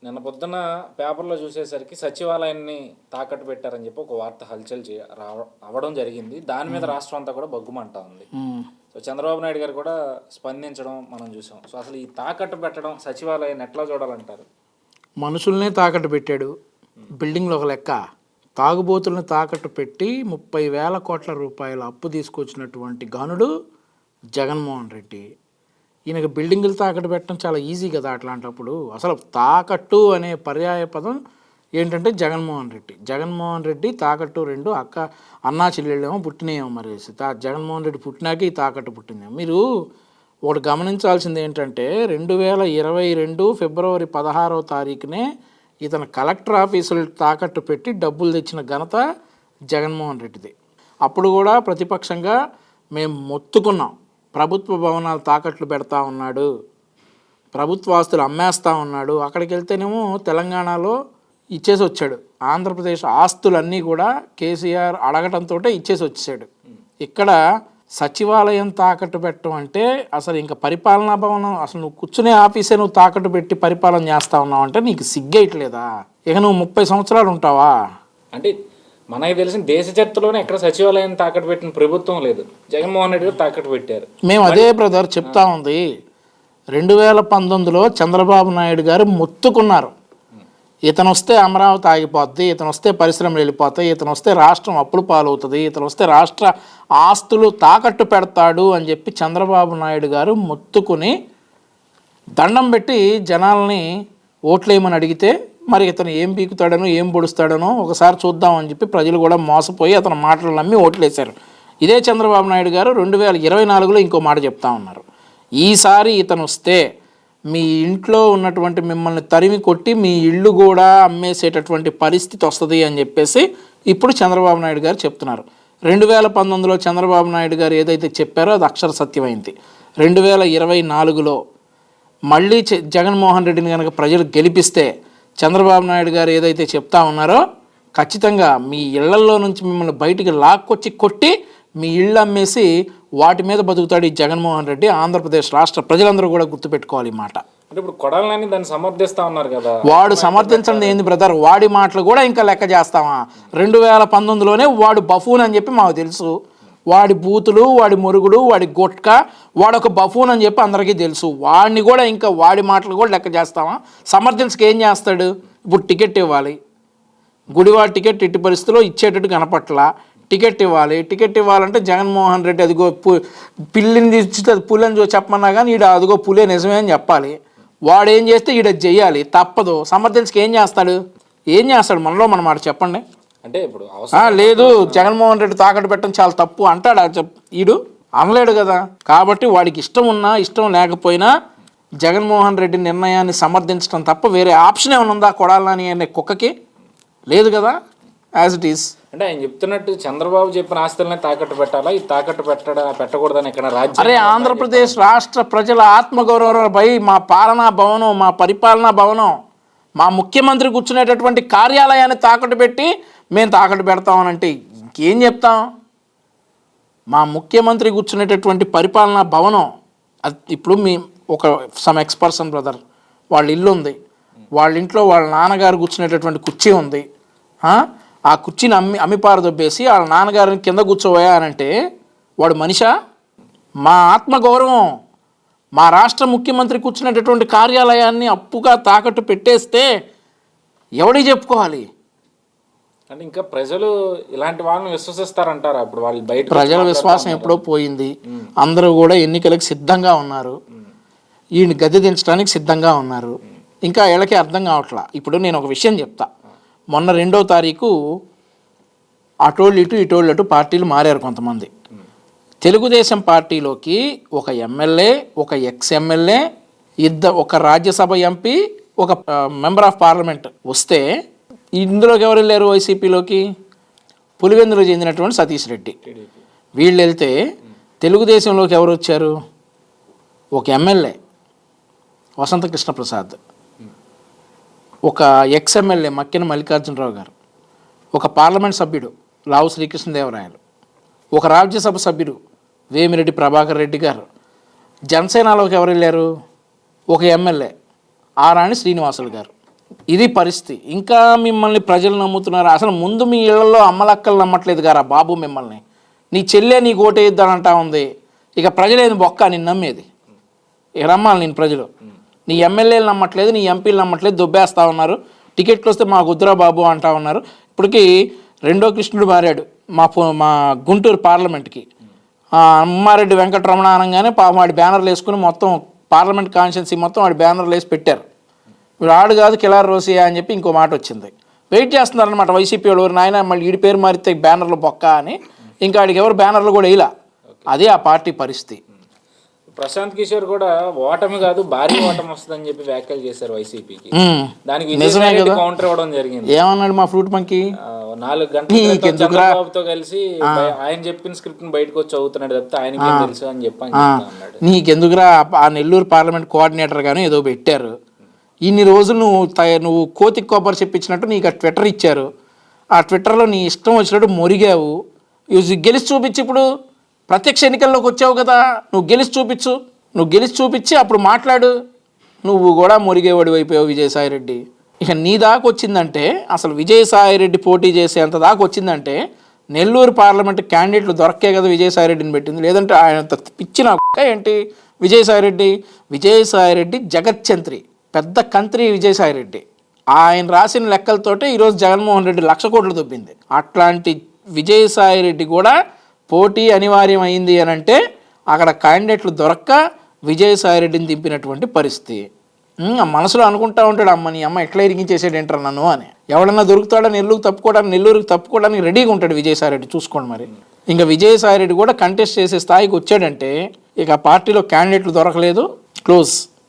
నిన్న పొద్దున పేపర్లో చూసేసరికి సచివాలయాన్ని తాకట్టు పెట్టారని చెప్పి ఒక వార్త హల్చల్ అవ్వడం జరిగింది. దాని మీద రాష్ట్రం అంతా కూడా బగ్గుమంటా ఉంది. సో చంద్రబాబు నాయుడు గారు కూడా స్పందించడం మనం చూసాం. సో అసలు ఈ తాకట్టు పెట్టడం సచివాలయాన్ని ఎట్లా చూడాలంటారు? మనుషుల్నే తాకట్టు పెట్టాడు. బిల్డింగ్లో ఒక లెక్క, తాగుబోతులను తాకట్టు పెట్టి 30,000 కోట్ల రూపాయల అప్పు తీసుకొచ్చినటువంటి గనుడు జగన్మోహన్ రెడ్డి. ఈయనకు బిల్డింగులు తాకట్టు పెట్టడం చాలా ఈజీ కదా. అట్లాంటప్పుడు అసలు తాకట్టు అనే పర్యాయ పదం ఏంటంటే జగన్మోహన్ రెడ్డి తాకట్టు రెండు అన్నా చెల్లెళ్ళేమో పుట్టినేమో మరి. జగన్మోహన్ రెడ్డి పుట్టినాక ఈ తాకట్టు పుట్టిందేమో. మీరు ఒకటి గమనించాల్సింది ఏంటంటే 2022 ఫిబ్రవరి 16వ తారీఖునే ఇతను కలెక్టర్ ఆఫీసులు తాకట్టు పెట్టి డబ్బులు తెచ్చిన ఘనత జగన్మోహన్ రెడ్డిది. అప్పుడు కూడా ప్రతిపక్షంగా మేము మొత్తుకున్నాం, ప్రభుత్వ భవనాలు తాకట్లు పెడతా ఉన్నాడు, ప్రభుత్వ ఆస్తులు అమ్మేస్తూ ఉన్నాడు. అక్కడికి వెళ్తేనేమో తెలంగాణలో ఇచ్చేసి వచ్చాడు. ఆంధ్రప్రదేశ్ ఆస్తులన్నీ కూడా కేసీఆర్ అడగటంతో ఇచ్చేసి వచ్చాడు. ఇక్కడ సచివాలయం తాకట్టు పెట్టడం అంటే అసలు ఇంకా పరిపాలనా భవనం, అసలు నువ్వు కూర్చునే ఆఫీసే నువ్వు తాకట్టు పెట్టి పరిపాలన చేస్తూ ఉన్నావు అంటే నీకు సిగ్గేయట్లేదా? ఇక నువ్వు 30 సంవత్సరాలు ఉంటావా? అంటే మనకి తెలిసిన దేశ చరిత్రలోనే ఎక్కడ సచివాలయం తాకట్టు పెట్టిన ప్రభుత్వం లేదు. జగన్మోహన్ రెడ్డి గారు తాకట్టు పెట్టారు. మేము అదే బ్రదర్ చెప్తా ఉంది. 2019లో చంద్రబాబు నాయుడు గారు మొత్తుకున్నారు, ఇతను వస్తే అమరావతి ఆగిపోద్ది, ఇతను వస్తే పరిశ్రమలు వెళ్ళిపోతాయి, ఇతను వస్తే రాష్ట్రం అప్పులు పాలవుతుంది, ఇతను వస్తే రాష్ట్ర ఆస్తులు తాకట్టు పెడతాడు అని చెప్పి చంద్రబాబు నాయుడు గారు మొత్తుకుని దండం పెట్టి జనాల్ని ఓట్లేయమని అడిగితే మరి ఇతను ఏం పీకుతాడనో ఏం పొడుస్తాడనో ఒకసారి చూద్దామని చెప్పి ప్రజలు కూడా మోసపోయి అతని మాటలు నమ్మి ఓట్లేశారు. ఇదే చంద్రబాబు నాయుడు గారు 2024లో ఇంకో మాట చెప్తా ఉన్నారు, ఈసారి ఇతను వస్తే మీ ఇంట్లో ఉన్నటువంటి మిమ్మల్ని తరిమి కొట్టి మీ ఇళ్ళు కూడా అమ్మేసేటటువంటి పరిస్థితి వస్తుంది అని చెప్పేసి ఇప్పుడు చంద్రబాబు నాయుడు గారు చెప్తున్నారు. 2019లో చంద్రబాబు నాయుడు గారు ఏదైతే చెప్పారో అది అక్షర సత్యమైంది. 2024లో మళ్ళీ జగన్మోహన్ రెడ్డిని కనుక ప్రజలు గెలిపిస్తే చంద్రబాబు నాయుడు గారు ఏదైతే చెప్తా ఉన్నారో ఖచ్చితంగా మీ ఇళ్లల్లో నుంచి మిమ్మల్ని బయటికి లాక్కొచ్చి కొట్టి మీ ఇళ్ళు అమ్మేసి వాటి మీద బతుకుతాడు ఈ జగన్మోహన్ రెడ్డి. ఆంధ్రప్రదేశ్ రాష్ట్ర ప్రజలందరూ కూడా గుర్తుపెట్టుకోవాలి ఈ మాట. అంటే ఇప్పుడు కొడాలని దాన్ని సమర్థిస్తా ఉన్నారు కదా. వాడు సమర్థించండి ఏంది బ్రదర్, వాడి మాటలు కూడా ఇంకా లెక్క చేస్తామా? 2019లోనే వాడు బఫూన్ అని చెప్పి మాకు తెలుసు. వాడి బూతులు, వాడి మురుగుడు, వాడి గొట్క, వాడొక బఫూన్ అని చెప్పి అందరికీ తెలుసు. వాడిని కూడా ఇంకా వాడి మాటలు కూడా లెక్క చేస్తామా? సమర్థించక ఏం చేస్తాడు? ఇప్పుడు టికెట్ ఇవ్వాలి, గుడివాడ టికెట్ ఎట్టి పరిస్థితుల్లో ఇచ్చేటట్టు కనపట్లా. టికెట్ ఇవ్వాలంటే జగన్మోహన్ రెడ్డి అదిగో పిల్లిని తీసి పులని చెప్పమన్నా కానీ ఈడ అదిగో పులే నిజమే అని చెప్పాలి. వాడు ఏం చేస్తే ఈడ చెయ్యాలి, తప్పదు. సమర్థించక ఏం చేస్తాడు? మనలో మన మాట చెప్పండి. అంటే ఇప్పుడు లేదు జగన్మోహన్ రెడ్డి తాకట్టు పెట్టడం చాలా తప్పు అంటాడా? ఈడు అనలేడు కదా. కాబట్టి వాడికి ఇష్టం ఉన్నా ఇష్టం లేకపోయినా జగన్మోహన్ రెడ్డి నిర్ణయాన్ని సమర్థించడం తప్ప వేరే ఆప్షన్ ఏమైనా ఉందా కొడాలని అనే కుక్కకి? లేదు కదా, యాజ్ ఇట్ ఈస్. అంటే ఆయన చెప్తున్నట్టు చంద్రబాబు చెప్పిన ఆస్తులనే తాకట్టు పెట్టాలా, ఈ తాకట్టు పెట్టకూడదని ఎక్కడ రాజ్యం? అరే ఆంధ్రప్రదేశ్ రాష్ట్ర ప్రజల ఆత్మగౌరవంపై మా పాలనా భవనం, మా పరిపాలనా భవనం, మా ముఖ్యమంత్రి కూర్చునేటటువంటి కార్యాలయాన్ని తాకట్టు పెట్టి మేము తాకట్టు పెడతామనంటే ఇంకేం చెప్తాం? మా ముఖ్యమంత్రి కూర్చునేటటువంటి పరిపాలనా భవనం అది. ఇప్పుడు మీ సమ్ ఎక్స్పర్సన్ బ్రదర్ వాళ్ళ ఇల్లు ఉంది, వాళ్ళ ఇంట్లో వాళ్ళ నాన్నగారు కూర్చునేటటువంటి కుర్చీ ఉంది. ఆ కుర్చీని అమ్మి పారదొబ్బేసి వాళ్ళ నాన్నగారిని కింద కూర్చోబోయా అనంటే వాడు మనిషా? మా ఆత్మగౌరవం, మా రాష్ట్ర ముఖ్యమంత్రి కూర్చునేటటువంటి కార్యాలయాన్ని అప్పుగా తాకట్టు పెట్టేస్తే ఎవడికి చెప్పుకోవాలి? అంటే ఇంకా ప్రజలు ఇలాంటి వాళ్ళని విశ్వసిస్తారంటారా? అప్పుడు వాళ్ళు బయట ప్రజల విశ్వాసం ఎప్పుడో పోయింది. అందరూ కూడా ఎన్నికలకు సిద్ధంగా ఉన్నారు, ఈయన గద్దె దించడానికి సిద్ధంగా ఉన్నారు. ఇంకా వీళ్ళకి అర్థం కావట్లా. ఇప్పుడు నేను ఒక విషయం చెప్తా. మొన్న 2వ తారీఖు అటోళ్ళు ఇటోళ్ళు పార్టీలు మారారు కొంతమంది. తెలుగుదేశం పార్టీలోకి ఒక ఎమ్మెల్యే, ఒక ఎక్స్ఎమ్మెల్యే, ఒక రాజ్యసభ ఎంపీ, ఒక మెంబర్ ఆఫ్ పార్లమెంట్ వస్తే ఇందులోకి ఎవరు వెళ్ళారు? వైసీపీలోకి పులివెందులు చెందినటువంటి సతీష్ రెడ్డి. వీళ్ళు వెళ్తే తెలుగుదేశంలోకి ఎవరు వచ్చారు? ఒక ఎమ్మెల్యే వసంత కృష్ణప్రసాద్, ఒక ఎక్స్ఎమ్మెల్యే మక్కిన మల్లికార్జునరావు గారు, ఒక పార్లమెంట్ సభ్యుడు లావు శ్రీకృష్ణదేవరాయలు, ఒక రాజ్యసభ సభ్యుడు వేమిరెడ్డి ప్రభాకర్ రెడ్డి గారు. జనసేనలోకి ఎవరు వెళ్ళారు? ఒక ఎమ్మెల్యే ఆరాణి శ్రీనివాసులు గారు. ఇది పరిస్థితి. ఇంకా మిమ్మల్ని ప్రజలు నమ్ముతున్నారు. అసలు ముందు మీ ఇళ్లలో అమ్మలక్కలు నమ్మట్లేదు గారా బాబు మిమ్మల్ని. నీ చెల్లె నీకు ఓటేద్దానంటా ఉంది. ఇక ప్రజలేది బొక్క నిన్ను నమ్మేది. ఇక నమ్మాలి నేను ప్రజలు. నీ ఎమ్మెల్యేలు నమ్మట్లేదు, నీ ఎంపీలు నమ్మట్లేదు, దుబ్బేస్తా ఉన్నారు. టికెట్లు వస్తే మా గుద్దురా బాబు అంటా ఉన్నారు. ఇప్పటికీ రెండో కృష్ణుడు మారాడు మా గుంటూరు పార్లమెంట్కి. అమ్మారెడ్డి వెంకటరమణ అనగానే పాపం వాడి బ్యానర్లు వేసుకుని మొత్తం పార్లమెంట్ కాన్స్టిట్యున్సీ మొత్తం వాడి బ్యానర్లు వేసి పెట్టారు. ఇప్పుడు ఆడు కాదు కిలార్ రోసియా అని చెప్పి ఇంకో మాట వచ్చింది. వెయిట్ చేస్తున్నారనమాట వైసీపీ వాళ్ళు. నాయన మళ్ళీ వీడి పేరు మారితే బ్యానర్లు బొక్క అని. ఇంకా వాడికి ఎవరు బ్యానర్లు కూడా వేయలా. అదే ఆ పార్టీ పరిస్థితి. ప్రశాంత్ కిషోర్ కూడా ఓటమి కాదు భారీ ఓటమి వస్తుందని చెప్పి వ్యాఖ్యలు చేశారు వైసీపీకి. దానికి కౌంటర్ ఇవ్వడం జరిగింది. ఏమన్నాడు మా ఫ్రూట్ మంకీ? 4 గంటల చంద్రబాబుతో కలిసి ఆయన చెప్పిన స్క్రిప్ట్ బయటకు వచ్చి చదువుతున్నాడు తప్పితే ఆయనకి తెలుసు అని చెప్పి అన్నాడు. నీకెందుకురా ఆ నెల్లూరు పార్లమెంట్ కోఆర్డినేటర్ గాను ఏదో పెట్టారు. ఇన్ని రోజులు నువ్వు కోతికి కొబ్బరి చెప్పించినట్టు నీకు ఆ ట్విట్టర్ ఇచ్చారు. ఆ ట్విట్టర్లో నీ ఇష్టం వచ్చినట్టు మొరిగావు. గెలిచి చూపించి ఇప్పుడు ప్రత్యక్ష ఎన్నికల్లోకి వచ్చావు కదా, నువ్వు గెలిచి చూపించి అప్పుడు మాట్లాడు. నువ్వు కూడా మొరిగేవాడి అయిపోయావు విజయసాయిరెడ్డి. ఇక నీ దాకా వచ్చిందంటే, అసలు విజయసాయిరెడ్డి పోటీ చేసేంత దాకా వచ్చిందంటే నెల్లూరు పార్లమెంట్ క్యాండిడేట్లు దొరక్కే కదా విజయసాయిరెడ్డిని పెట్టింది. లేదంటే ఆయన పిచ్చిన ఏంటి విజయసాయిరెడ్డి జగత్చంత్రి, పెద్ద కంత్రి విజయసాయిరెడ్డి. ఆయన రాసిన లెక్కలతోటే ఈరోజు జగన్మోహన్ రెడ్డి 1,00,000 కోట్లు దొబ్బింది. అట్లాంటి విజయసాయిరెడ్డి కూడా పోటీ అనివార్యం అయింది అని అంటే అక్కడ క్యాండిడేట్లు దొరక్క విజయసాయిరెడ్డిని దింపినటువంటి పరిస్థితి. మనసులో అనుకుంటా ఉంటాడు, అమ్మ నీ అమ్మ ఎట్లా ఇరిగించేసాడు ఏంటారు నన్ను అని. ఎవడన్నా దొరుకుతాడా నెల్లూరుకి తప్పుకోవడానికి రెడీగా ఉంటాడు విజయసాయిరెడ్డి. చూసుకోండి మరి. ఇంకా విజయసాయిరెడ్డి కూడా కంటెస్ట్ చేసే స్థాయికి వచ్చాడంటే ఇక పార్టీలో క్యాండిడేట్లు దొరకలేదు, క్లోజ్.